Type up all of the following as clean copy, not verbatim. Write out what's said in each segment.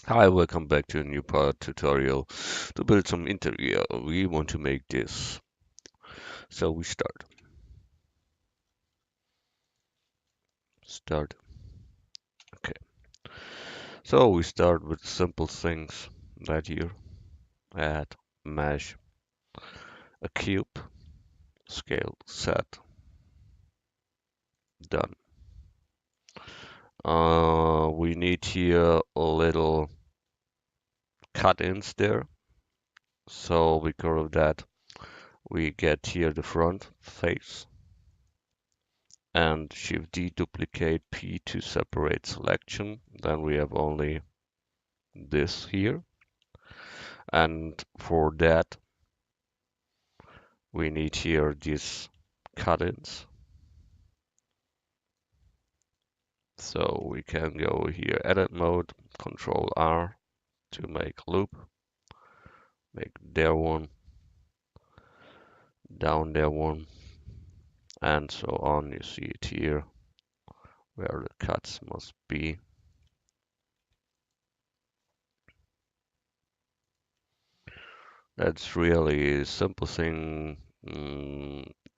Hi, welcome back to a new part tutorial to build some interior. We want to make this. So we start. Start. Okay. So we start with simple things right here. Add, mesh, a cube, scale, set, done. We need here a little cut-ins there. So because of that, we get here the front face and Shift D duplicate P to separate selection. Then we have only this here. And for that, we need here these cut-ins. So we can go here, edit mode, Control R to make loop, make there one, down there one, and so on. You see it here where the cuts must be. That's really a simple thing.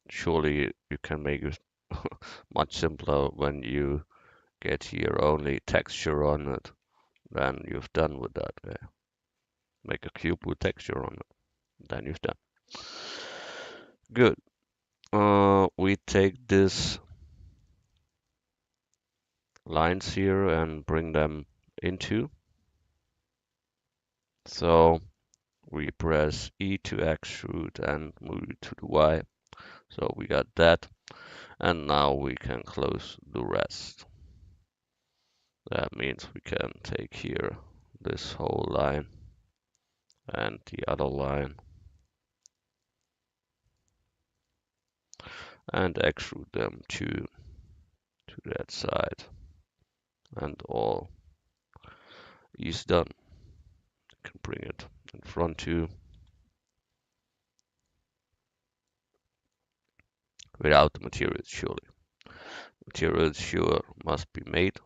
Surely you can make it much simpler when you get here only texture on it. Then you've done with that. Make a cube with texture on it. Then you've done. Good. We take these lines here and bring them into. So we press E to extrude and move it to the Y. So we got that. And now we can close the rest. That means we can take here this whole line and the other line and extrude them to that side. And all is done. You can bring it in front too. Without the materials, surely. Materials sure must be made.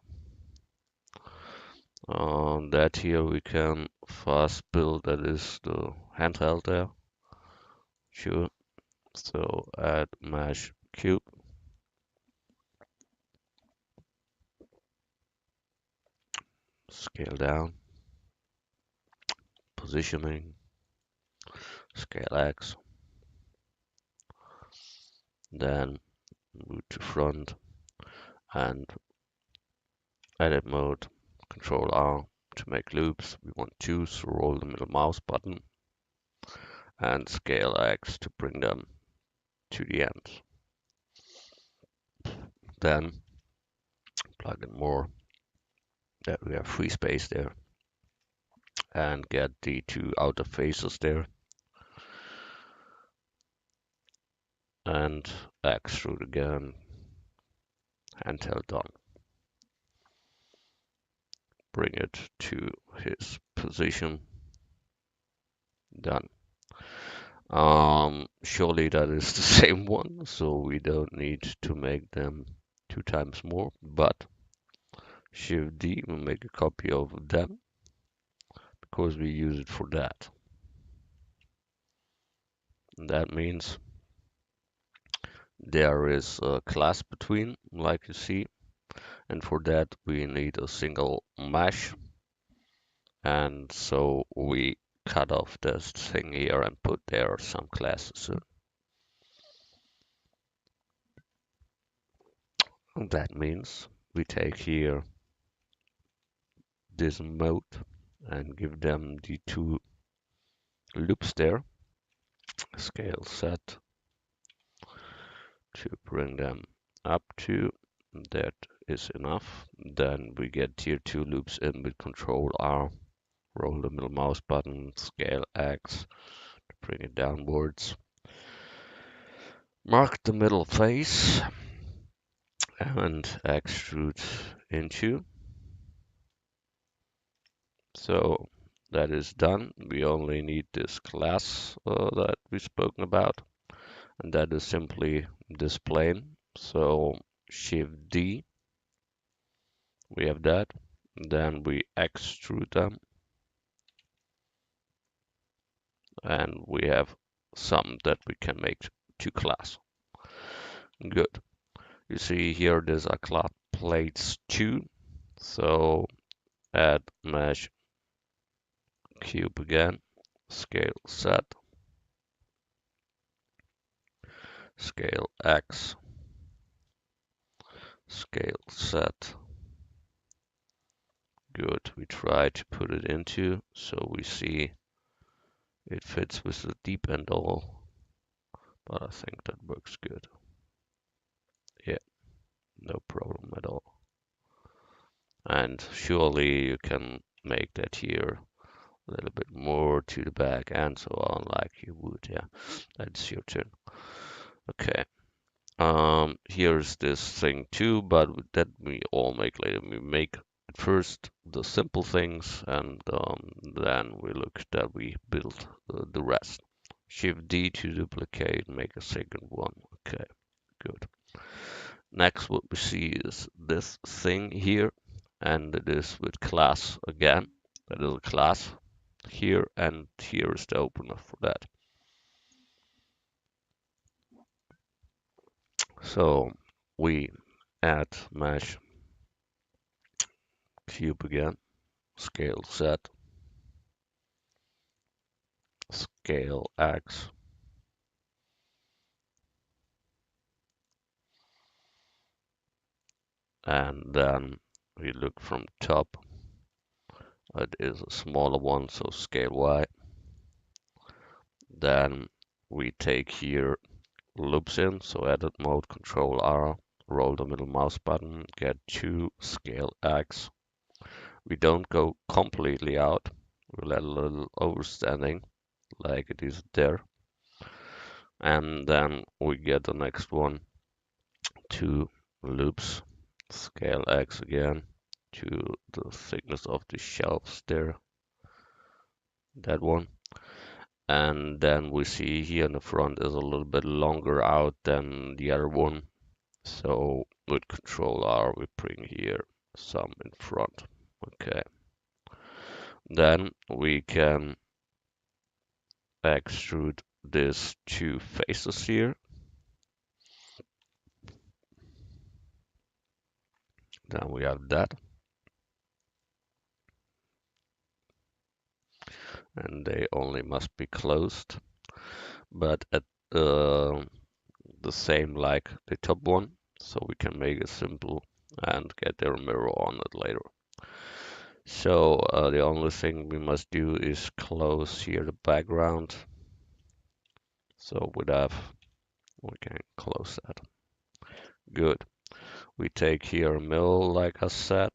That here we can fast build, that is the handheld there. Sure. So add mesh cube. Scale down. Positioning. Scale X. Then move to front and edit mode. Control R to make loops. We want two, so roll the middle mouse button and scale X to bring them to the end. Then plug in more, that we have free space there, and get the two outer faces there and extrude again, handheld done. Bring it to his position, done. Surely that is the same one, so we don't need to make them two times more, but Shift D will make a copy of them because we use it for that. And that means there is a class between, like you see, and for that we need a single mesh. And so we cut off this thing here and put there some classes in. And that means we take here this mode and give them the two loops there. Scale set to bring them up to that is enough. Then we get here two loops in with Control R. Roll the middle mouse button, scale X to bring it downwards. Mark the middle face and extrude into. So that is done. We only need this class that we've spoken about, and that is simply this plane. So Shift D, we have that. Then we extrude them and we have some that we can make to class. Good. You see here, these are class plates 2. So add mesh cube again, scale set, scale X, scale set. Good. We try to put it into so we see it fits with the deep end all, but I think that works good. Yeah, no problem at all. And surely you can make that here a little bit more to the back and so on, like you would. Yeah, that's your turn. Okay. Here's this thing too, but that we all make later. We make at first the simple things, and then we look that we build the rest. Shift D to duplicate, make a second one. Okay, good. Next, what we see is this thing here, and it is with class again. That is a class here, and here is the opener for that. So we add mesh cube again, scale set, scale X, and then we look from top. It is a smaller one, so scale Y. Then we take here loops in, so edit mode, control R, roll the middle mouse button, get to scale X. We don't go completely out, we let a little overstanding, like it is there. And then we get the next one, 2 loops, scale X again, to the thickness of the shelves there, that one. And then we see here in the front is a little bit longer out than the other one. So with control R, we bring here some in front. Okay. Then we can extrude these 2 faces here. Then we have that. And they only must be closed, but at the same like the top one, so we can make it simple and get their mirror on it later. So the only thing we must do is close here the background. So with F, we can close that. Good. We take here a mill like I said.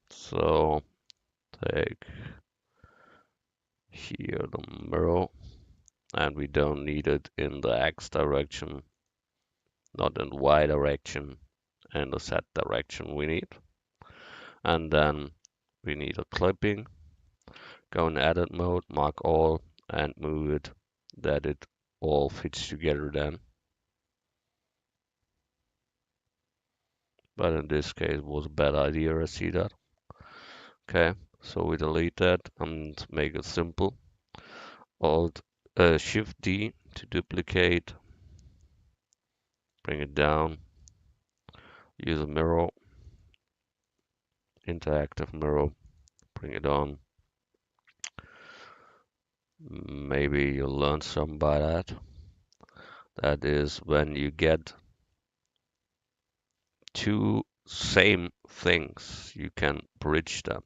So take here the mirror, and we don't need it in the X direction, not in the Y direction, and the Z direction we need. And then we need a clipping. Go in edit mode, mark all, and move it that it all fits together then. But in this case it was a bad idea, I see that. Okay, so we delete that and make it simple. Alt Shift D to duplicate, bring it down, use a mirror, interactive mirror, bring it on. Maybe you'll learn some by that. That is when you get 2 same things, you can bridge them.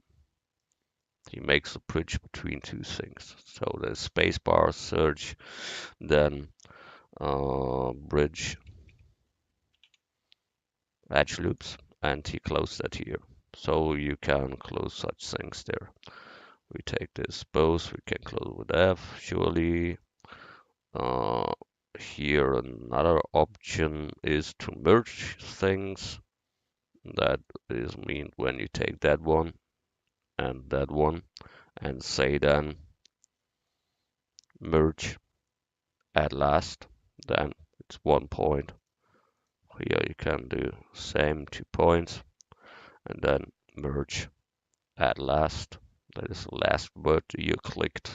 He makes a bridge between 2 things. So the spacebar search, then bridge edge loops, and he closed that here. So you can close such things there. We take this both, we can close with F, surely. Uh, Here another option is to merge things. That is mean when you take that one and say then merge at last, then it's 1 point. Here you can do same 2 points and then merge at last. That is the last word you clicked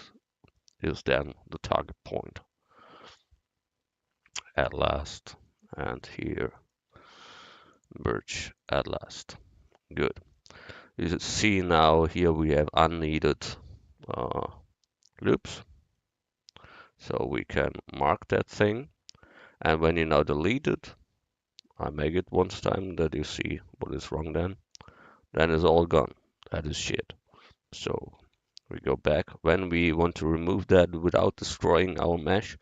is then the target point at last. And here, merge at last. Good. You see now here we have unneeded uh, loops. So we can mark that thing. And when you now delete it, I make it once time that you see what is wrong then it's all gone. That is shit. So we go back. When we want to remove that without destroying our mesh,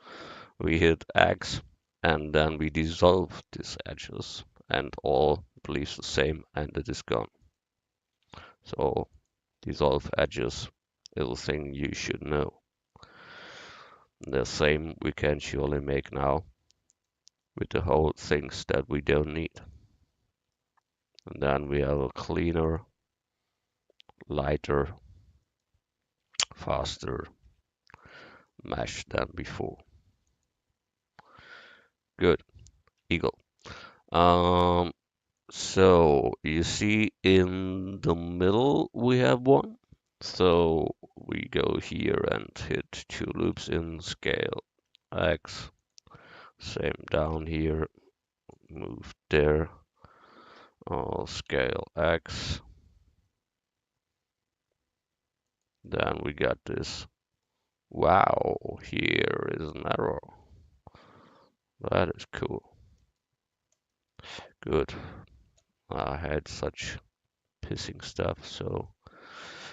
we hit X and then we dissolve these edges and all leaves the same and it is gone. So dissolve edges is a thing you should know. The same we can surely make now with the whole things that we don't need. And then we have a cleaner, lighter, faster mesh than before. Good, eagle. Um, so you see in the middle we have one. So we go here and hit two loops in scale X. Same down here, move there. Scale X. Then we got this. Wow, here is an error. That is cool. Good. I had such pissing stuff, so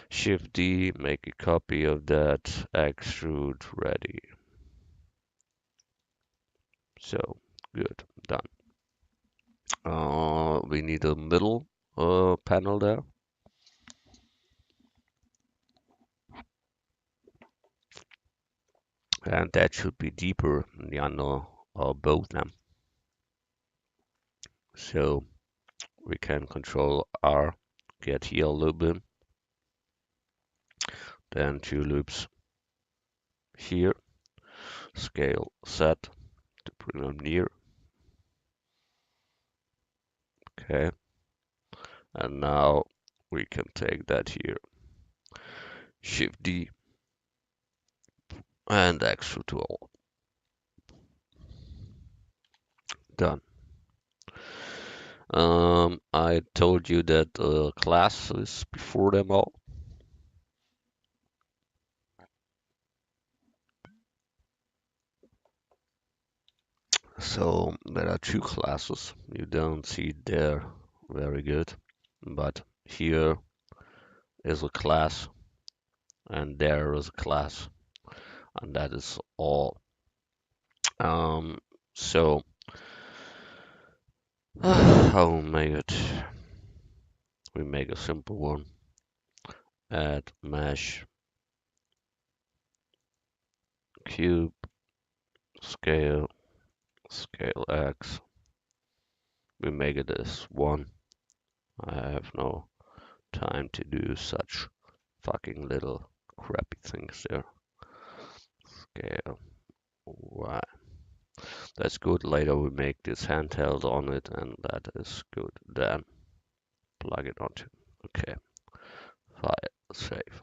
Shift D, make a copy of that, extrude ready. So, good, done. We need a middle panel there. And that should be deeper than both them. So we can control R, get here a loop in, then two loops here, scale set to bring them near. Okay, and now we can take that here, Shift D, and extrude to all. Done. I told you that class is before them all. So there are two classes. You don't see it there very good, but here is a class and there is a class, and that is all. So I'll make it. We make a simple one. Add mesh cube scale X. We make it as 1. I have no time to do such fucking little crappy things there. Scale Y. That's good. Later we make this handheld on it, and that is good. Then plug it onto. Okay. File save.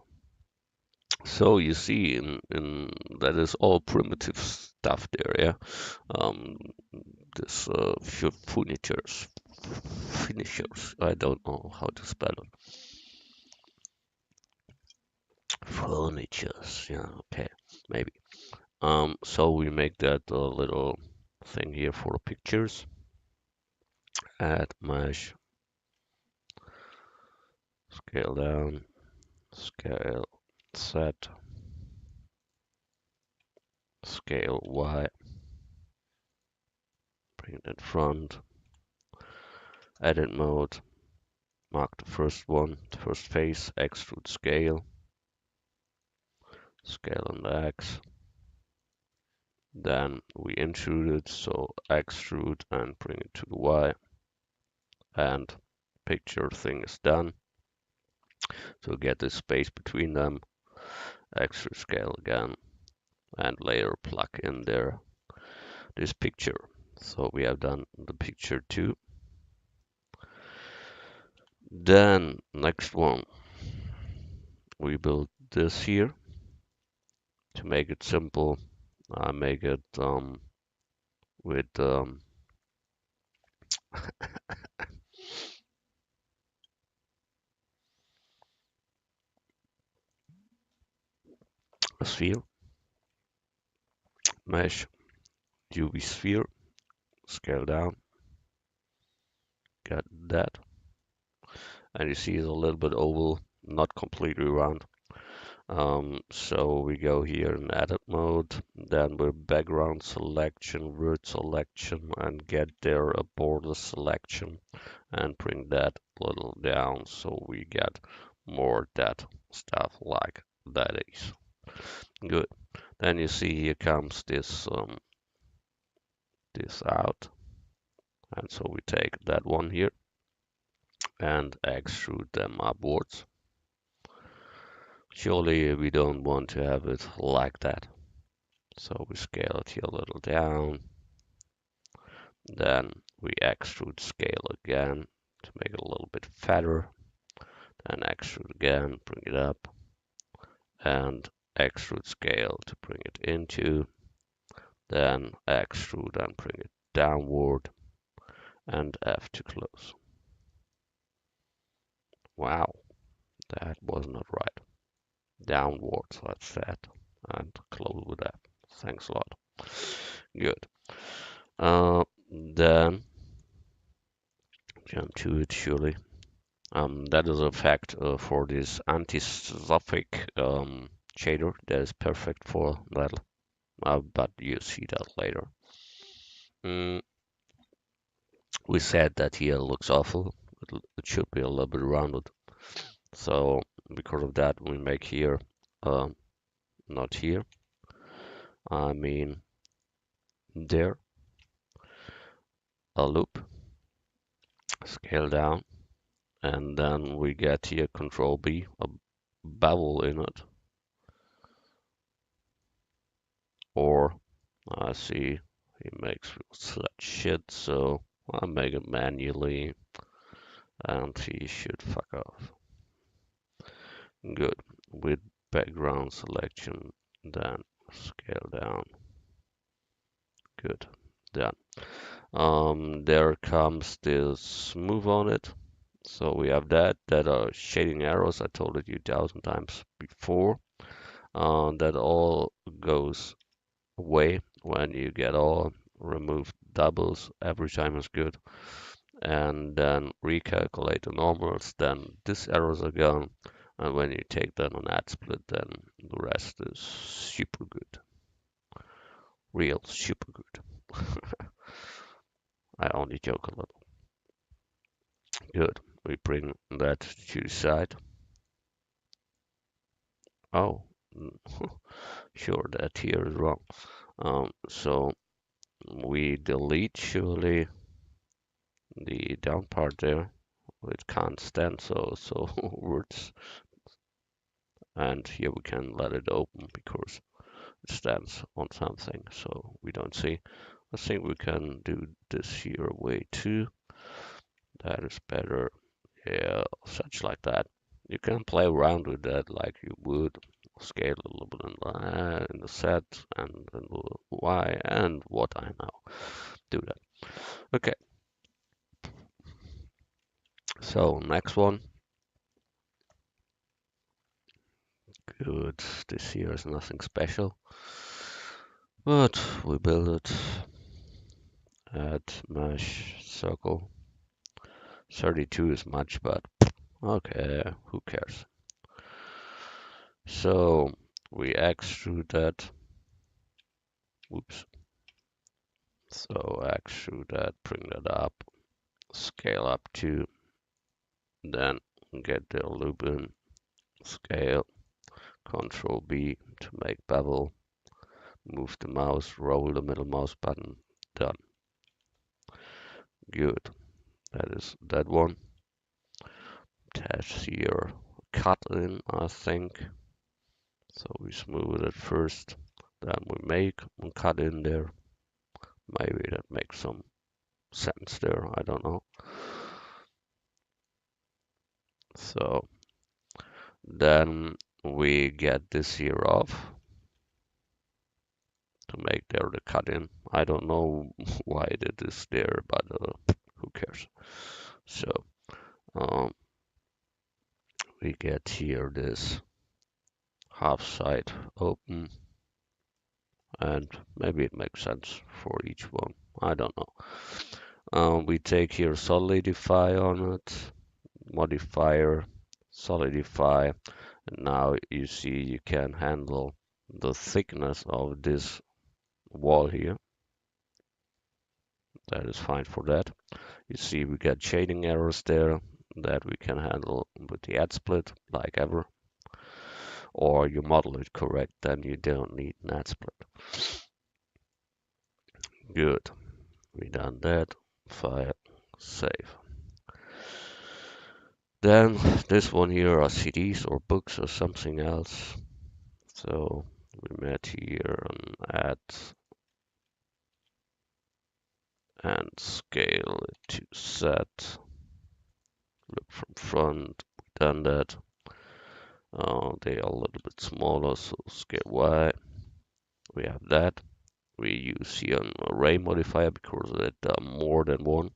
So you see, in that is all primitive stuff there, yeah. Um, this finishers. I don't know how to spell it. Furnitures, yeah, okay, maybe. So we make that little thing here for pictures. Add mesh, scale down, scale set, scale Y, bring it in front, edit mode, mark the first one, the first face, extrude scale, scale on the X. Then we intrude it, so extrude and bring it to the Y. And picture thing is done. So get the space between them, extrude scale again, and later plug in there this picture. So we have done the picture too. Then next one, we build this here. To make it simple, I make it with a sphere, mesh, UV sphere, scale down, get that. And you see it's a little bit oval, not completely round. So we go here in edit mode, then with background selection, word selection, and get there a border selection, and bring that a little down so we get more that stuff like that is. Good. Then you see here comes this out, and so we take that one here and extrude them upwards. Surely we don't want to have it like that. So we scale it here a little down. Then we extrude scale again to make it a little bit fatter. Then extrude again, bring it up. And extrude scale to bring it into. Then extrude and bring it downward. And F to close. Wow, that was not right. Downwards, that's that. And close with that. Thanks a lot. Good. Then jump to it surely. That is a fact for this anti-strophic shader that is perfect for that, but you see that later. We said that here looks awful. It should be a little bit rounded. So because of that, we make here, not here, I mean there, a loop, scale down, and then we get here Control B, a bevel in it, or I see he makes such shit, so I'll make it manually, and he should fuck off. Good. With background selection, then scale down. Good. Done. There comes this smooth on it. So we have that. That are shading arrows. I told it you 1,000 times before. That all goes away when you get all remove doubles. Every time is good. And then recalculate the normals. Then these arrows are gone. And when you take that on add split, then the rest is super good. Real super good. I only joke a little. Good. We bring that to the side. Oh, sure, that here is wrong. So we delete surely the down part there. It can't stand so words, and here we can let it open because it stands on something, so we don't see. I think we can do this here way too. That is better. Yeah, such like that. You can play around with that like you would scale a little bit in the set and then Y and what I know. Do that. Okay, so next one. Good. This here is nothing special, but we build it. Add mesh circle. 32 is much, but okay, who cares? So we extrude that. Oops. So extrude that, bring that up, scale up to, then get the loop in, scale, Control B to make bevel, move the mouse, roll the middle mouse button, done. Good. That is that one. Test here, cut in, I think. So we smooth it first, then we make and cut in there. Maybe that makes some sense there, I don't know. So then we get this here off. to make there the cut in. I don't know why it is there, but who cares? So um, we get here this half side open, and maybe it makes sense for each one. I don't know. We take here solidify on it, modifier, solidify, and now you see you can handle the thickness of this wall here. That is fine for that. You see we get shading errors there that we can handle with the add split like ever. Or you model it correct, then you don't need an add split. Good. We done that. File, save. Then this one here are CDs or books or something else. So we met here and add and scale it to set. Look from front. We done that. They are a little bit smaller, so scale Y. We have that. We use here an array modifier because it more than one.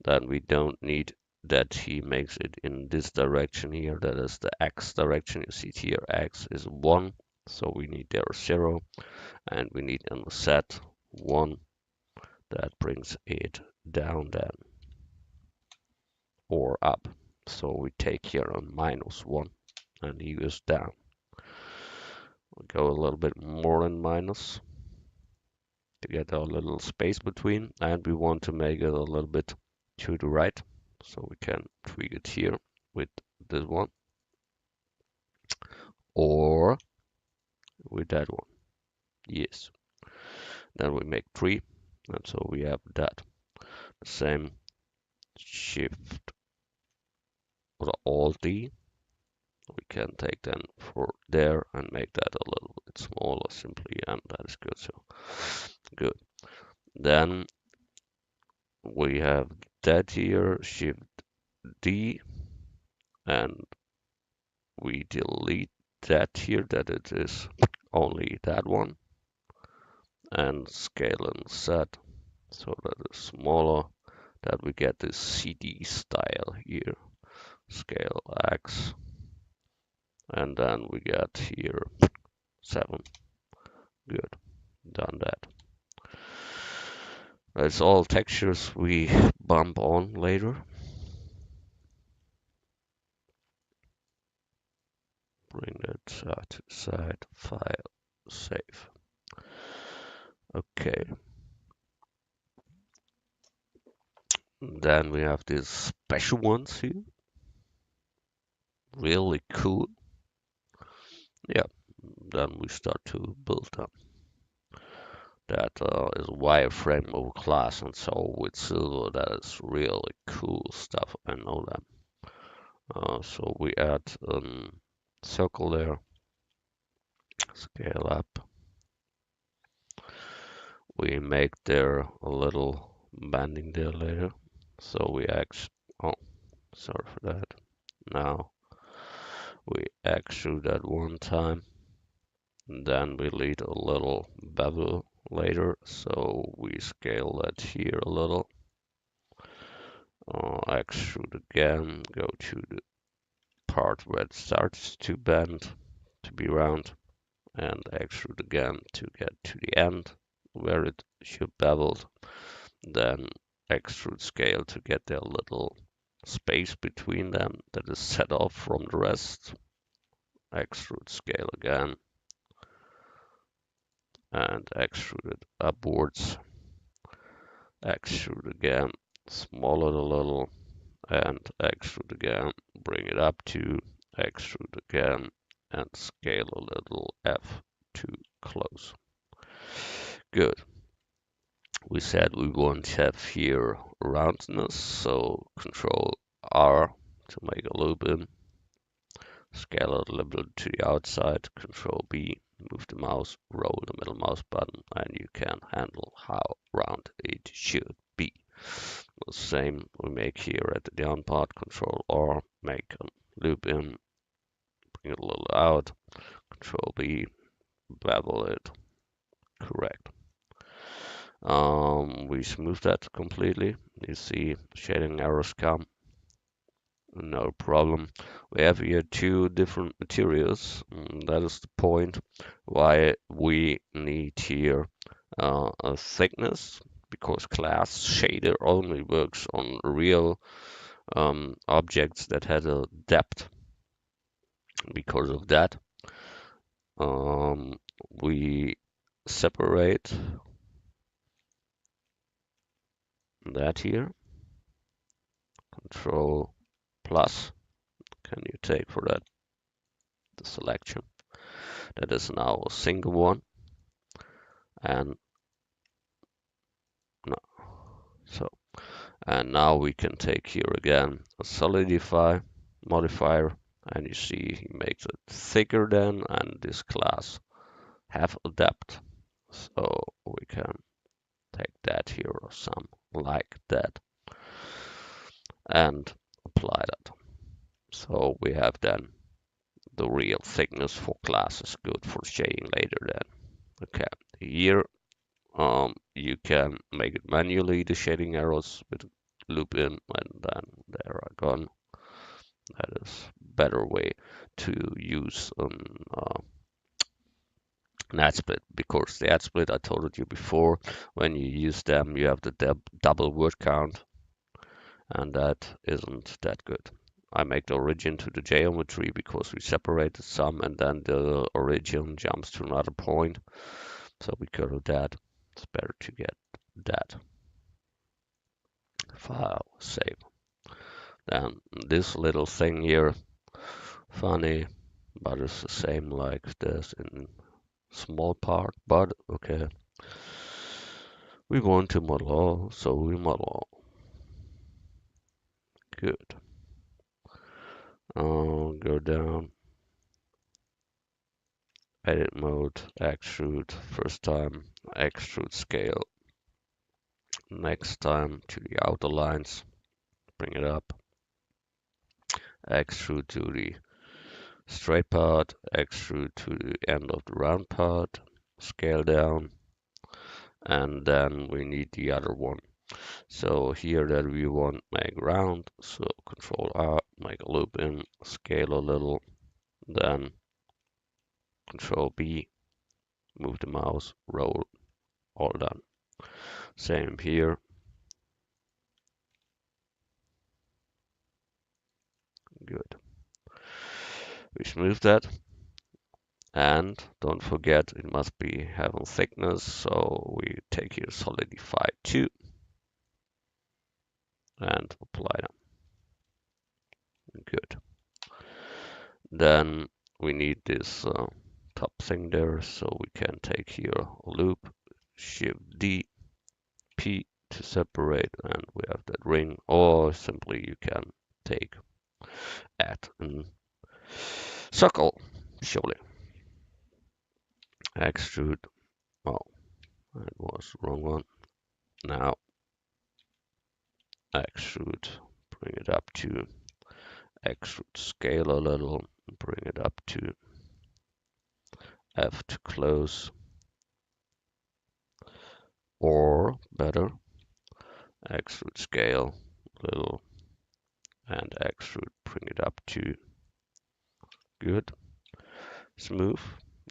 Then we don't need that he makes it in this direction here. That is the X direction. You see here X is 1. So we need there 0. And we need in the set 1. That brings it down then. Or up. So we take here a -1 and he goes down. We go a little bit more than minus to get a little space between, and we want to make it a little bit to the right, so we can tweak it here with this one or with that one. Yes. Then we make 3, and so we have that. The same shift or Alt D. We can take then for there and make that a little bit smaller simply, and that is good. So good. Then we have that here, Shift D, and we delete that here, that it is only that one, and scale and set so that it's smaller, that we get this CD style here, scale X, and then we get here 7. Good, done that. That's all textures we bump on later. Bring that side to side, file, save. Okay. Then we have these special ones here. Really cool. Yeah, then we start to build them. That is wireframe over class and so with silver. That is really cool stuff. I know that. So we add a circle there. Scale up. We make there a little banding there later. So we oh, sorry for that. Now we extrude that one time. Then we lead a little bevel later, so we scale that here a little. Extrude again, go to the part where it starts to bend, to be round, and extrude again to get to the end where it should bevel. Then extrude scale to get the little space between them that is set off from the rest. Extrude scale again and extrude it upwards. Extrude again, smaller a little, and extrude again, bring it up to extrude again, and scale a little F to close. Good. We said we want to have here roundness, so Control R to make a loop in. Scale it a little bit to the outside, Control B, move the mouse, roll the middle mouse button, and you can handle how round it should be. The same we make here at the down part, Control R, make a loop in, bring it a little out, Control B, bevel it, correct. We smooth that completely. You see shading arrows come, no problem. We have here two different materials. That is the point why we need here a thickness, because class shader only works on real objects that had a depth. Because of that, we separate that here. Control plus. Can you take for that the selection? That is now a single one, and no. So, and now we can take here again a solidify modifier, and you see he makes it thicker than, and this class have a depth. So we can take that here or some like that and apply that. So we have then the real thickness for classes, good for shading later then. Okay, here you can make it manually, the shading arrows with loop in, and then they are gone. That is better way to use an ad split, because the ad split, I told you before, when you use them you have the double word count, and that isn't that good. I make the origin to the geometry because we separated some, and then the origin jumps to another point, so we go to that. It's better to get that. File, save. Then this little thing here, funny, but it's the same like this in small part, but okay. We want to model all, so we model all. Good. Go down, edit mode, extrude, first time, extrude scale, next time to the outer lines, bring it up, extrude to the straight part, extrude to the end of the round part, scale down, and then we need the other one. So here that we want make round, so Control R, make a loop in, scale a little, then Control B, move the mouse, roll, all done. Same here. Good. We smooth that. And don't forget, it must be having thickness, so we take here solidify 2 and apply them. Good. Then we need this top thing there, so we can take here a loop, Shift D, P to separate, and we have that ring, or simply you can take at and circle, surely. Extrude, oh, that was the wrong one. Now extrude, bring it up to extrude scale a little, bring it up to F to close, or better, extrude scale a little and extrude, bring it up to good, smooth.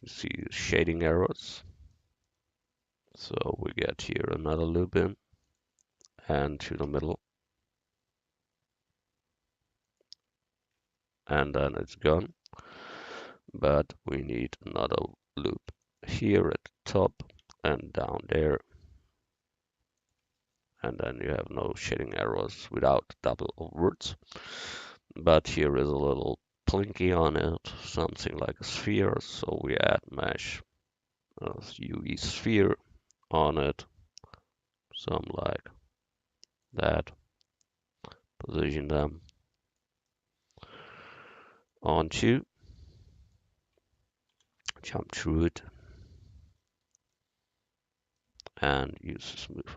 You see the shading arrows. So we get here another loop in and to the middle, and then it's gone. But we need another loop here at the top and down there, and then you have no shading arrows without double words. But here is a little plinky on it, something like a sphere, so we add mesh UV sphere on it, some like that, position them onto, jump through it, and use the smooth